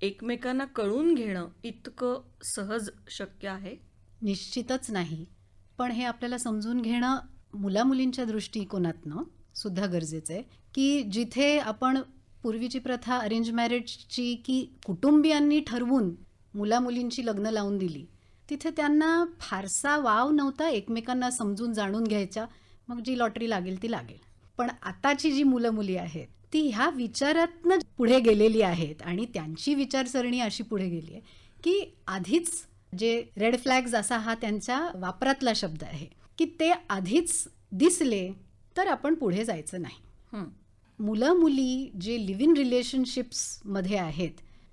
एकमेकांना कळून घेणं इतकं सहज शक्य आहे? निश्चितच नाही. पण हे आपल्याला समजून घेणं मुलामुलींच्या दृष्टिकोनातनं सुद्धा गरजेचं आहे, की जिथे आपण पूर्वीची प्रथा अरेंज मॅरेजची की कुटुंबियांनी ठरवून मुलामुलींची लग्न लावून दिली, तिथे त्यांना फारसा वाव नव्हता एकमेकांना समजून जाणून घ्यायचा. मग जी लॉटरी लागेल ती लागेल. पण आताची जी मुलं मुली आहेत ती ह्या विचारातनं पुढे गेलेली आहेत, आणि त्यांची विचारसरणी अशी पुढे गेली आहे की आधीच जे रेड फ्लॅग्स असा हा त्यांच्या वापरातला शब्द आहे, की ते आधीच दिसले तर आपण पुढे जायचं नाही. मुलं मुली जे लिव्ह इन रिलेशनशिप्समध्ये आहेत,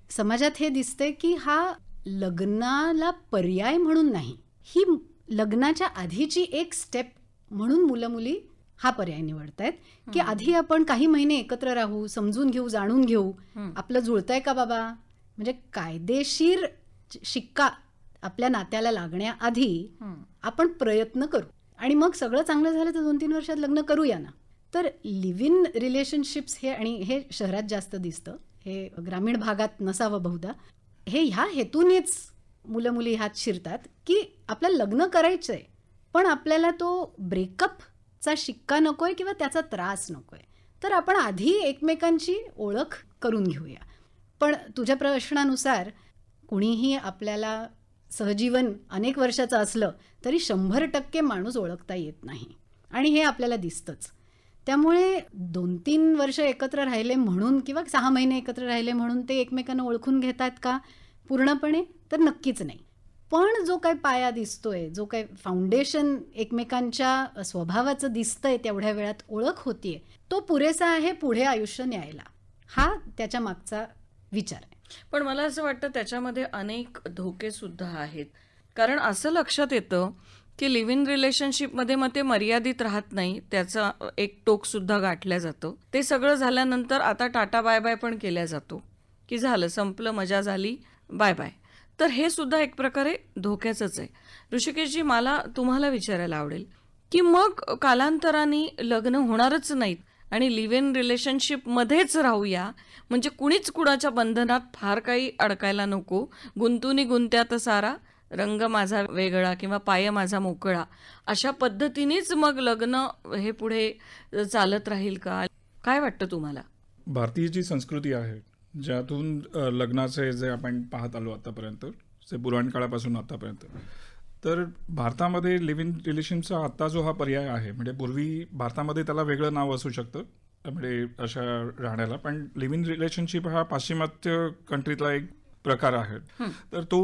समाजात हे दिसतंय की हा लग्नाला पर्याय म्हणून नाही, ही लग्नाच्या आधीची एक स्टेप म्हणून मुलं मुली हा पर्याय निवडतायत, की आधी आपण काही महिने एकत्र राहू, समजून घेऊ, जाणून घेऊ, आपलं जुळतंय का बाबा, म्हणजे कायदेशीर शिक्का आपल्या नात्याला लागण्याआधी आपण प्रयत्न करू, आणि मग सगळं चांगलं झालं तर 2-3 वर्षात लग्न करूया ना. तर लिव्ह इन रिलेशनशिप्स हे, आणि हे शहरात जास्त दिसतं, हे ग्रामीण भागात नसावं बहुधा, हे ह्या हेतूनेच मुलं मुली ह्यात शिरतात की आपल्याला लग्न करायचं आहे, पण आपल्याला तो ब्रेकअपचा शिक्का नकोय किंवा त्याचा त्रास नकोय, तर आपण आधी एकमेकांची ओळख करून घेऊया. पण तुझ्या प्रश्नानुसार कुणीही आपल्याला सहजीवन अनेक वर्षाचं असलं तरी 100% माणूस ओळखता येत नाही, आणि हे आपल्याला दिसतंच. त्यामुळे 2-3 वर्ष एकत्र राहिले म्हणून किंवा 6 महिने एकत्र राहिले म्हणून ते एकमेकांना ओळखून घेतात का पूर्णपणे, तर नक्कीच नाही. पण जो काही पाया दिसतोय, जो काही फाउंडेशन एकमेकांच्या स्वभावाचं दिसतंय, तेवढ्या वेळात ओळख होतीये, तो पुरेसा आहे पुढे आयुष्य न्यायला. हा त्याच्या मागचा विचार आहे. पण मला असं वाटतं त्याच्यामध्ये अनेक धोके सुद्धा आहेत. कारण असं लक्षात येतं की लिव्ह इन रिलेशनशिपमध्ये मग ते मर्यादित राहत नाही, त्याचा एक टोक सुद्धा गाठल्या जातं. ते सगळं झाल्यानंतर आता टाटा बाय बाय पण केल्या जातो, की झालं, संपलं, मजा झाली, बाय बाय. तर हे सुद्धा एक प्रकारे धोक्याचंच आहे. ऋषिकेशजी, मला तुम्हाला विचारायला आवडेल की मग कालांतराने लग्न होणारच नाहीत आणि लिव्ह इन रिलेशनशिपमध्येच राहूया, म्हणजे कुणीच कुणाच्या बंधनात फार काही अडकायला नको, गुंतुनी गुंत्यात सारा रंग माझा वेगळा किंवा पाय माझा मोकळा, अशा पद्धतीनेच मग लग्न हे पुढे चालत राहील का? काय वाटतं तुम्हाला? भारतीय जी संस्कृती आहे, ज्यातून लग्नाचे जे आपण पाहत आलो आतापर्यंत, जे पुराण काळापासून आतापर्यंत, तर भारतामध्ये लिव्ह इन रिलेशनचा आता जो हा पर्याय आहे, म्हणजे पूर्वी भारतामध्ये त्याला वेगळं नाव असू शकतं, म्हणजे अशा राहण्याला, पण लिव्ह इन रिलेशनशिप हा पाश्चिमात्य कंट्रीतला एक प्रकार आहे. तर तो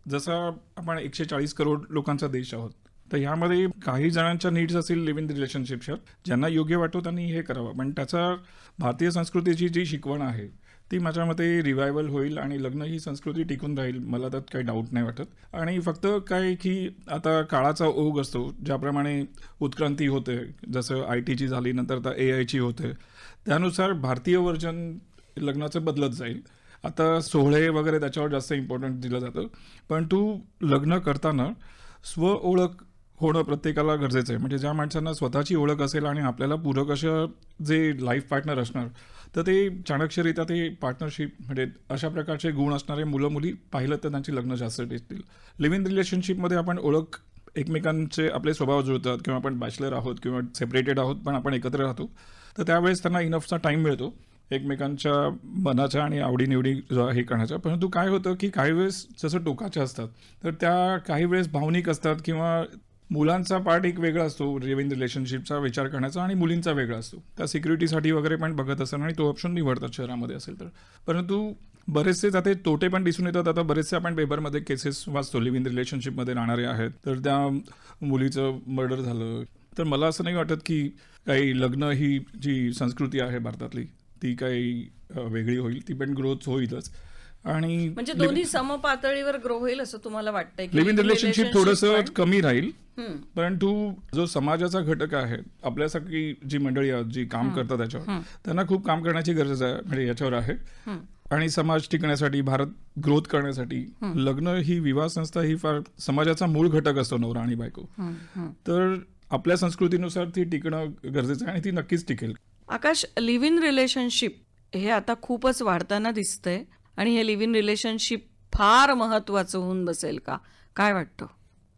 जसा आपण 140 करोड लोकांचा देश आहोत, तर ह्यामध्ये काही जणांच्या नीड्स असतील लिव्ह इन रिलेशनशिपच्या, ज्यांना योग्य वाटतो त्यांनी हे करावं, पण त्याचा भारतीय संस्कृतीची जी शिकवण आहे ती माझ्या मते रिवायवल होईल आणि लग्न ही संस्कृती टिकून राहील, मला त्यात काही डाऊट नाही वाटत. आणि फक्त काय की आता काळाचा ओघ असतो, ज्याप्रमाणे उत्क्रांती होते, जसं IT ची झाली, नंतर आता AI ची होते, त्यानुसार भारतीय वर्जन लग्नाचं बदलत जाईल. आता सोहळे वगैरे त्याच्यावर जास्त इम्पॉर्टन्स दिलं जातं, पण लग्न करताना स्व ओळख होणं प्रत्येकाला गरजेचं आहे. म्हणजे ज्या माणसांना स्वतःची ओळख असेल आणि आपल्याला पूरक असं जे लाईफ पार्टनर असणार, तर ते चाणक्यरित्या ते पार्टनरशिप म्हणजे अशा प्रकारचे गुण असणारे मुलं मुली पाहिलं तर त्यांची लग्न जास्त टिकतील. लिव्ह इन रिलेशनशिपमध्ये आपण ओळख एकमेकांचे आपले स्वभाव जुळतात, किंवा आपण बॅचलर आहोत किंवा सेपरेटेड आहोत पण आपण एकत्र राहतो, तर त्यावेळेस त्यांना इनफचा टाईम मिळतो एकमेकांच्या मनाच्या आणि आवडीनिवडी हे करण्याचा. परंतु काय होतं की काही वेळेस जसं टोकाच्या असतात, तर त्या काही वेळेस भावनिक असतात, किंवा मुलांचा पार्ट एक वेगळा असतो लिव्ह इन रिलेशनशिपचा विचार करण्याचा, आणि मुलींचा वेगळा असतो. त्या सिक्युरिटीसाठी वगैरे पण बघत असतात आणि तो ऑप्शन निवडतात शहरामध्ये असेल तर. परंतु बरेचसे त्याचे तोटे पण दिसून येतात. आता बरेचसे आपण पेपरमध्ये केसेस वाचतो, लिव्ह इन रिलेशनशिपमध्ये राहणारे आहेत, तर त्या मुलीचं मर्डर झालं. तर मला असं नाही वाटत की काही लग्न ही जी संस्कृती आहे भारतातली ती काही वेगळी होईल, ती पण ग्रोथ होईलच. आणि म्हणजे दोन्ही समपातळीवर ग्रो होईल असं तुम्हाला वाटतंय की लिव्ह इन रिलेशनशिप थोडंसं कमी राहील, हम्म. परंतु जो समाजाचा घटक आहे, आपल्यासारखी जी मंडळी आहेत जी काम करतात त्याच्यावर, त्यांना खूप काम करण्याची गरज आहे, म्हणजे याच्यावर आहे. आणि समाज टिकण्यासाठी, भारत ग्रोथ करण्यासाठी लग्न ही विवाह संस्था ही फार समाजाचा मूळ घटक असतो, नवरा आणि बायको. तर आपल्या संस्कृतीनुसार ती टिकणं गरजेचं आहे आणि ती नक्कीच टिकेल. आकाश, लिव्ह इन रिलेशनशिप हे आता खूपच वाढताना दिसतंय आणि हे लिव्ह इन रिलेशनशिप फार महत्वाचं होऊन बसेल का, काय वाटतं?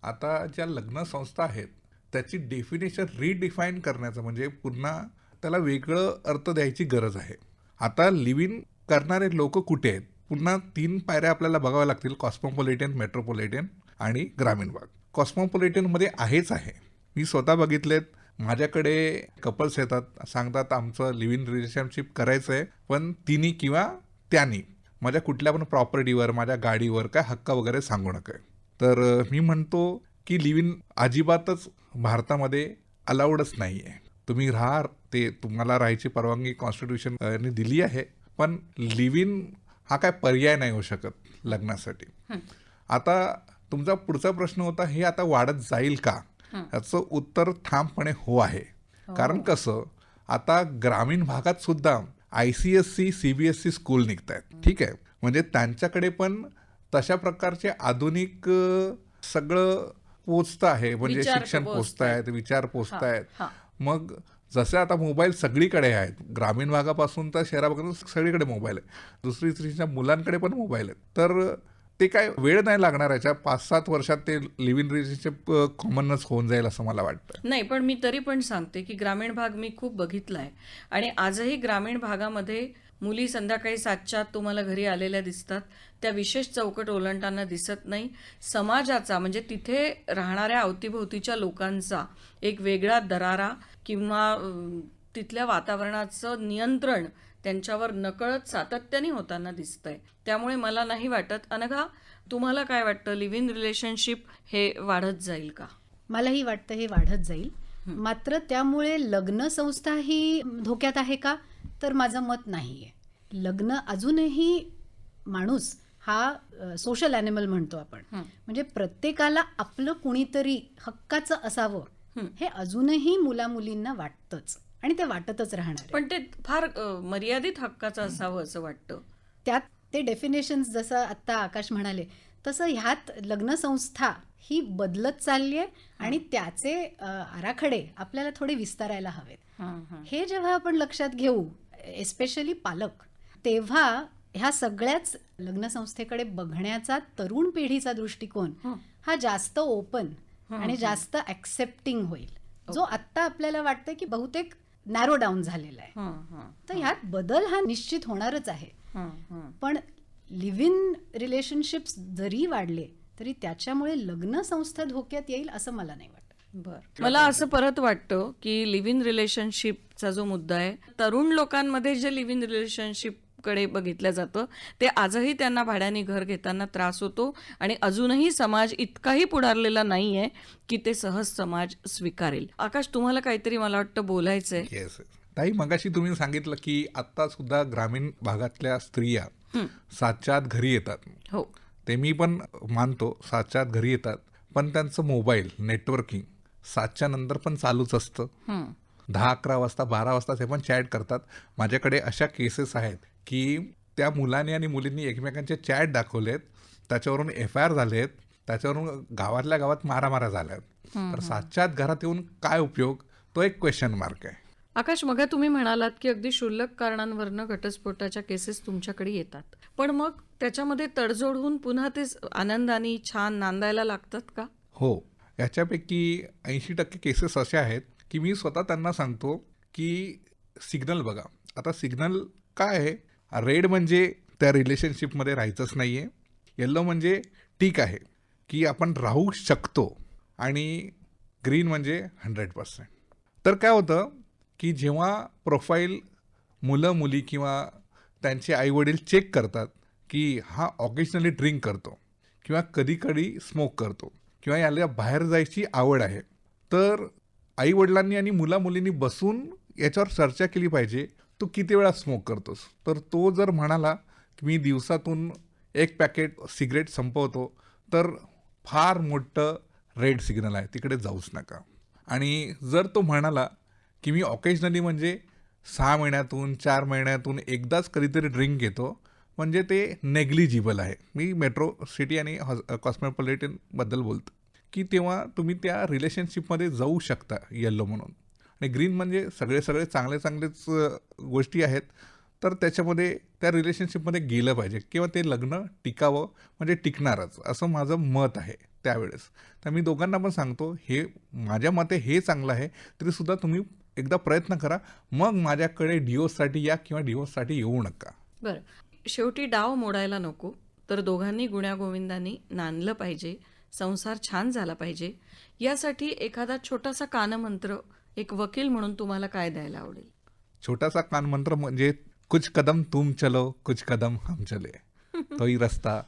आता ज्या लग्न संस्था आहेत त्याची डेफिनेशन रिडिफाईन करण्याचं म्हणजे पुन्हा त्याला वेगळं अर्थ द्यायची गरज आहे. आता लिव्ह इन करणारे लोक कुठे आहेत? पुन्हा 3 पायऱ्या आपल्याला बघाव्या लागतील: कॉस्मोपॉलिटन, मेट्रोपॉलिटन आणि ग्रामीण भाग. कॉस्मोपॉलिटनमध्ये आहेच आहे. मी स्वतः बघितलेत, माझ्याकडे कपल्स येतात, सांगतात आमचं लिव्ह इन रिलेशनशिप करायचं आहे, पण तिनी किंवा त्यांनी माझ्या कुठल्या पण प्रॉपर्टीवर, माझ्या गाडीवर काय हक्क वगैरे सांगू नका. तर मी म्हणतो की लिव्ह इन अजिबातच भारतामध्ये अलाउडच नाही आहे. तुम्ही राहा, ते तुम्हाला राहायची परवानगी कॉन्स्टिट्यूशनने दिली आहे, पण लिव्ह इन हा काय पर्याय नाही होऊ शकत लग्नासाठी. आता तुमचा पुढचा प्रश्न होता, हे आता वाढत जाईल का? याचं उत्तर ठामपणे हो आहे. कारण कसं, आता ग्रामीण भागात सुद्धा ICSE CBSE स्कूल निघत आहेत. ठीक आहे, म्हणजे त्यांच्याकडे पण तशा प्रकारचे आधुनिक सगळं पोचतं आहे, म्हणजे शिक्षण पोचतं आहेत, विचार पोचत आहेत. मग जसे आता मोबाईल सगळीकडे आहेत, ग्रामीण भागापासून तर शहरापासून सगळीकडे मोबाईल आहे, दुसरी स्त्रीच्या मुलांकडे पण मोबाईल आहेत. तर ते काय वेळ नाही लागणार, याच्या 5-7 वर्षात ते लिव्ह इन रिलेशनशिप कॉमनच होऊन जाईल असं मला वाटतं. नाही, पण मी तरी पण सांगते की ग्रामीण भाग मी खूप बघितलाय आणि आजही ग्रामीण भागामध्ये मुली संध्याकाळी 7च्या आत तुम्हाला घरी आलेल्या दिसतात. त्या विशेष चौकट ओलांडताना दिसत नाही. समाजाचा म्हणजे तिथे राहणाऱ्या अवतीभोवतीच्या लोकांचा एक वेगळा दरारा किंवा तिथल्या वातावरणाचं नियंत्रण त्यांच्यावर नकळत सातत्याने होताना दिसतंय. त्यामुळे मला नाही वाटत. अनघा, तुम्हाला काय वाटतं, लिव्ह इन रिलेशनशिप हे वाढत जाईल का? मलाही वाटतं हे वाढत जाईल. मात्र त्यामुळे लग्न संस्था ही धोक्यात आहे का, तर माझं मत नाही आहे. लग्न अजूनही, माणूस हा सोशल ॲनिमल म्हणतो आपण, म्हणजे प्रत्येकाला आपलं कुणीतरी हक्काचं असावं हे अजूनही मुलामुलींना वाटतंच आणि ते वाटतच राहणार. पण ते फार मर्यादित हक्काचं असावं असं वाटतं. त्यात ते डेफिनेशन्स जसं आत्ता आकाश म्हणाले तसं ह्यात लग्न संस्था ही बदलत चालली आहे आणि त्याचे आराखडे आपल्याला थोडे विस्तारायला हवेत. हे जेव्हा आपण लक्षात घेऊ, एस्पेशली पालक, तेव्हा ह्या सगळ्याच लग्न संस्थेकडे बघण्याचा तरुण पिढीचा दृष्टिकोन हा जास्त ओपन आणि जास्त ॲक्सेप्टिंग होईल, जो आत्ता आपल्याला वाटतं की बहुतेक नॅरो डाऊन झालेला आहे. तर ह्यात बदल हा निश्चित होणारच आहे. पण लिव्ह इन रिलेशनशिप्स जरी वाढले तरी त्याच्यामुळे लग्न संस्था धोक्यात येईल असं मला नाही वाटत. बर, मला असं परत वाटतं की लिव्ह इन रिलेशनशिपचा जो मुद्दा आहे, तरुण लोकांमध्ये जे लिव्ह इन रिलेशनशिप कडे बघितलं जातं ते आजही त्यांना भाड्याने घर घेताना त्रास होतो आणि अजूनही समाज इतकाही पुढारलेला नाहीये की ते सहज समाज स्वीकारेल. आकाश, तुम्हाला काहीतरी मला वाटतं बोलायचंय. येस. ताई, मगाशी तुम्ही सांगितलं की आता सुद्धा ग्रामीण भागातल्या स्त्रिया सातच्या आत घरी येतात. हो, ते मी पण मानतो, सातच्या आत घरी येतात, पण त्यांचं मोबाईल नेटवर्किंग सातच्या नंतर पण चालूच असतं. 10-11 वाजता 12 वाजता ते पण चॅट करतात. माझ्याकडे अशा केसेस आहेत की त्या मुलाने आणि मुलींनी एकमेकांचे चॅट दाखवलेत, त्याच्यावरून FIR झालेत, त्याच्यावरून गावातल्या गावात मारामाऱ्या झाल्यात. तर सातच्या आत घरात येऊन काय उपयोग, तो एक क्वेश्चन मार्क आहे. आकाश, मग तुम्ही म्हणालात की अगदी क्षुल्लक कारणांवरनं घटस्फोटाच्या केसेस तुमच्याकडे येतात, पण मग त्याच्यामध्ये तडजोड होऊन पुन्हा ते आनंदाने छान नांदायला लागतात का? हो, याच्यापैकी 80% केसेस अशा आहेत की मी स्वतः त्यांना सांगतो की सिग्नल बघा. आता सिग्नल काय आहे, रेड म्हणजे त्या रिलेशनशिपमध्ये राहायचंच नाही आहे, येल्लो म्हणजे ठीक आहे की आपण राहू शकतो, आणि ग्रीन म्हणजे 100%. तर काय होतं की जेव्हा प्रोफाईल मुलं मुली किंवा त्यांचे आईवडील चेक करतात की हा ऑकेजनली ड्रिंक करतो किंवा कधीकधी स्मोक करतो किंवा याला बाहेर जायची आवड आहे, तर आईवडिलांनी आणि मुलामुलींनी बसून याच्यावर चर्चा केली पाहिजे, तू किती वेळा स्मोक करतोस. तर तो जर म्हणाला की मी दिवसातून 1 पॅकेट सिगरेट संपवतो, तर फार मोठं रेड सिग्नल आहे, तिकडे जाऊच नका. आणि जर तो म्हणाला की मी ऑकेजनली म्हणजे 6 महिन्यातून 4 महिन्यातून एकदाच कधीतरी ड्रिंक घेतो, म्हणजे ते नेग्लिजिबल आहे. मी मेट्रो सिटी आणि कॉस्मोपॉलिटनबद्दल बोलतो की तेव्हा तुम्ही त्या रिलेशनशिपमध्ये जाऊ शकता येल्लो म्हणून. आणि ग्रीन म्हणजे सगळे चांगलेच गोष्टी आहेत, तर त्याच्यामध्ये त्या रिलेशनशिपमध्ये गेलं पाहिजे किंवा ते लग्न टिकावं, म्हणजे टिकणारच असं माझं मत आहे त्यावेळेस. तर मी दोघांना पण सांगतो, हे माझ्या मते हे चांगलं आहे, तरीसुद्धा तुम्ही एकदा प्रयत्न करा, मग माझ्याकडे डिवोर्ससाठी या किंवा डिवोर्ससाठी येऊ नका. बरं, शेवटी डाव मोडायला नको, तर दोघांनी गुण्यागोविंदांनी नांदलं पाहिजे, संसार छान झाला पाहिजे. यासाठी एखादा छोटासा कानमंत्र एक वकील म्हणून तुम्हाला काय द्यायला आवडेल? छोटासा कानमंत्र म्हणजे कुछ कदम तुम चलो कुछ कदम हम चले, तोही रस्ता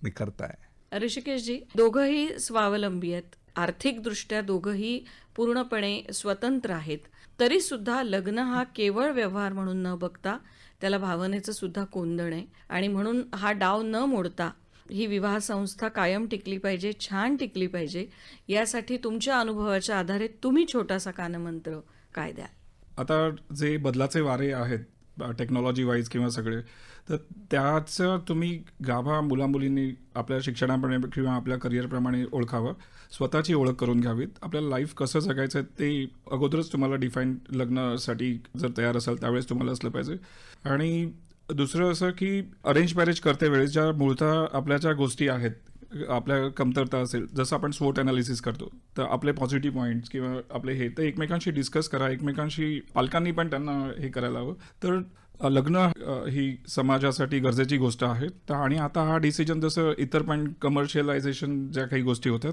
निखरता है. ऋषिकेशजी, दोघंही स्वावलंबी आहेत, आर्थिकदृष्ट्या दोघंही पूर्णपणे स्वतंत्र आहेत, तरी सुद्धा लग्न हा केवळ व्यवहार म्हणून न बघता त्याला भावनेचं सुद्धा कोंदण आहे, आणि म्हणून हा डाव न मोडता ही विवाह संस्था कायम टिकली पाहिजे, छान टिकली पाहिजे. यासाठी तुमच्या अनुभवाच्या आधारे तुम्ही छोटासा कानमंत्र काय द्याल? आता जे बदलाचे वारे आहेत टेक्नॉलॉजी वाईज किंवा सगळे, तर त्याचं तुम्ही गाभा मुलामुलींनी आपल्या शिक्षणाप्रमाणे किंवा आपल्या करिअरप्रमाणे ओळखावं, स्वतःची ओळख करून घ्यावीत. आपल्याला लाईफ कसं जगायचं ते अगोदरच तुम्हाला डिफाईन लग्नासाठी जर तयार असाल त्यावेळेस तुम्हाला असलं पाहिजे. आणि दुसरं असं की अरेंज मॅरेज करते वेळेस ज्या मूळतः आपल्या ज्या गोष्टी आहेत, आपल्या कमतरता असेल, जसं आपण स्वोट अनालिसिस करतो, तर आपले पॉझिटिव्ह पॉईंट्स किंवा आपले हे तर एकमेकांशी डिस्कस करा, एकमेकांशी पालकांनी पण त्यांना हे करायला हवं. तर लग्न ही समाजासाठी गरजेची गोष्ट आहे. तर आणि आता हा डिसिजन जसं इतर पण कमर्शियलायझेशन ज्या काही गोष्टी होतात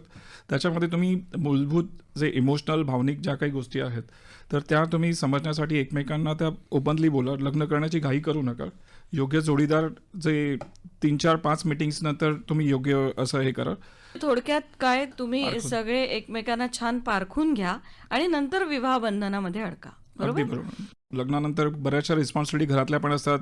त्याच्यामध्ये तुम्ही मूलभूत जे इमोशनल भावनिक ज्या काही गोष्टी आहेत तर त्या तुम्ही समजण्यासाठी एकमेकांना त्या ओपनली बोला. लग्न करण्याची घाई करू नका. योग्य जोडीदार जे 3-4-5 मीटिंग्स नंतर तुम्ही योग्य असं हे करा. थोडक्यात काय, तुम्ही सगळे एकमेकांना छान पारखून घ्या आणि नंतर विवाह बंधनामध्ये अडका. अगदी बरोबर. लग्नानंतर बऱ्याचशा रिस्पॉन्सिबिलिटी घरातल्या पण असतात,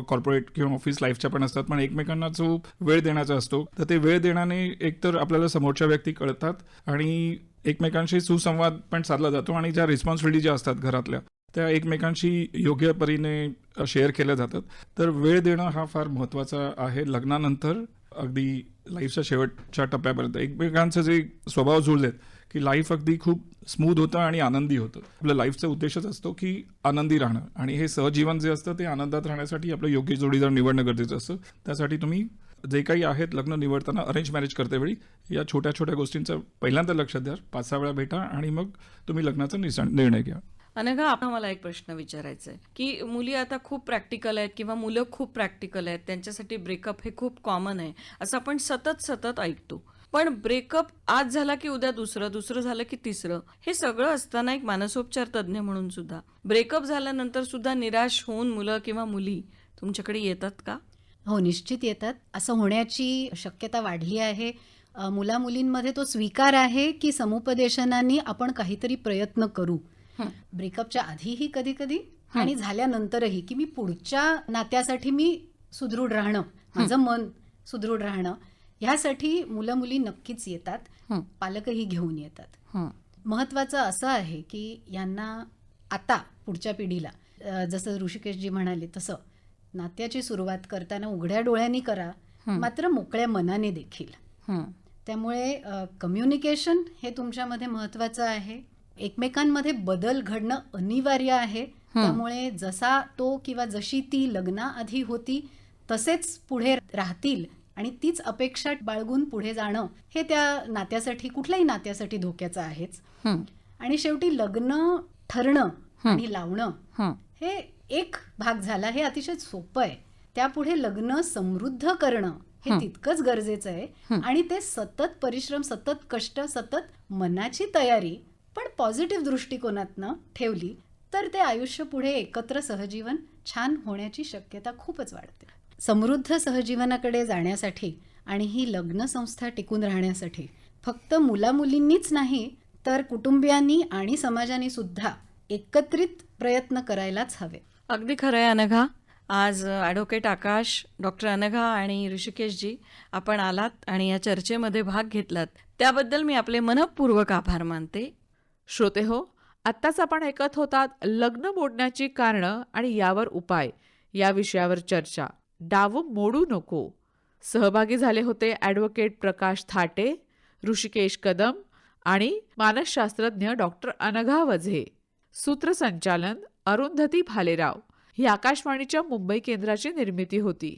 कॉर्पोरेट किंवा ऑफिस लाईफच्या पण असतात, पण एकमेकांना जो वेळ देण्याचा असतो तर ते वेळ देण्याने एकतर आपल्याला समोरच्या व्यक्ती कळतात आणि एकमेकांशी सुसंवाद पण साधला जातो, आणि ज्या रिस्पॉन्सिबिलिटी ज्या असतात घरातल्या त्या एकमेकांशी योग्य परीने शेअर केल्या जातात. तर वेळ देणं हा फार महत्त्वाचा आहे लग्नानंतर, अगदी लाईफच्या शेवटच्या टप्प्यापर्यंत. एकमेकांचे जे स्वभाव जुळलेत की लाईफ अगदी खूप स्मूथ होतं आणि आनंदी होतं. आपल्या लाईफचा उद्देशच असतो की आनंदी राहणं, आणि हे सहजीवन जे असतं ते आनंदात राहण्यासाठी आपलं योग्य जोडीदार निवडणं गरजेचं असतं. त्यासाठी तुम्ही जे काही आहेत लग्न निवडताना अरेंज मॅरेज करतेवेळी या छोट्या छोट्या गोष्टींचं पहिल्यांदा लक्षात द्या, 5-6 वेळा भेटा आणि मग तुम्ही लग्नाचा निर्णय घ्या. अनघा, आपण मला एक प्रश्न विचारायचा आहे की मुली आता खूप प्रॅक्टिकल आहेत किंवा मुलं खूप प्रॅक्टिकल आहेत, त्यांच्यासाठी ब्रेकअप हे खूप कॉमन आहे असं आपण सतत ऐकतो. पण ब्रेकअप आज झाला की उद्या दुसरं झालं की तिसरं, हे सगळं असताना एक मानसोपचार तज्ज्ञ म्हणून सुद्धा ब्रेकअप झाल्यानंतर सुद्धा निराश होऊन मुलं किंवा मुली तुमच्याकडे येतात का? हो, निश्चित येतात. असं होण्याची शक्यता वाढली आहे. मुलामुलींमध्ये तो स्वीकार आहे की समुपदेशनाने आपण काहीतरी प्रयत्न करू. ब्रेकअपच्या आधीही कधी-कधी आणि झाल्यानंतरही, की मी पुढच्या नात्यासाठी मी सुदृढ राहणं, माझं मन सुदृढ राहणं, ह्यासाठी मुलं-मुली नक्कीच येतात. पालकही घेऊन येतात. महत्वाचं असं आहे की यांना आता पुढच्या पिढीला जसं ऋषिकेशजी म्हणाले तसं नात्याची सुरुवात करताना उघड्या डोळ्यांनी करा, मात्र मोकळ्या मनाने देखील. त्यामुळे कम्युनिकेशन हे तुमच्यामध्ये महत्वाचं आहे. एकमेकांमध्ये बदल घडणं अनिवार्य आहे. त्यामुळे जसा तो किंवा जशी ती लग्नाआधी होती तसेच पुढे राहतील आणि तीच अपेक्षा बाळगून पुढे जाणं हे त्या नात्यासाठी, कुठल्याही नात्यासाठी धोक्याचं आहेच. आणि शेवटी लग्न ठरणं आणि लावणं हे एक भाग झाला, हे अतिशय सोपं आहे. त्यापुढे लग्न समृद्ध करणं हे तितकंच गरजेचं आहे. आणि ते सतत परिश्रम, सतत कष्ट, सतत मनाची तयारी पण पॉझिटिव्ह दृष्टिकोनातनं ठेवली तर ते आयुष्य पुढे एकत्र सहजीवन छान होण्याची शक्यता खूपच वाढते. समृद्ध सहजीवनाकडे जाण्यासाठी आणि ही लग्न संस्था टिकून राहण्यासाठी फक्त मुलामुलींनीच नाही तर कुटुंबियांनी आणि समाजाने सुद्धा एकत्रित प्रयत्न करायलाच हवे. अगदी खरं आहे अनघा. आज ॲडव्होकेट आकाश, डॉक्टर अनघा आणि ऋषिकेशजी आपण आलात आणि या चर्चेमध्ये भाग घेतलात त्याबद्दल मी आपले मनःपूर्वक आभार मानते. श्रोते हो, आत्ताच आपण ऐकत होतात लग्न मोडण्याची कारणं आणि यावर उपाय या विषयावर चर्चा, डाव मोडू नको. सहभागी झाले होते ॲडव्होकेट प्रकाश थाटे, ऋषिकेश कदम आणि मानसशास्त्रज्ञ डॉक्टर अनघा वझे. सूत्रसंचालन अरुंधती भालेराव. ही आकाशवाणीच्या मुंबई केंद्राची निर्मिती होती.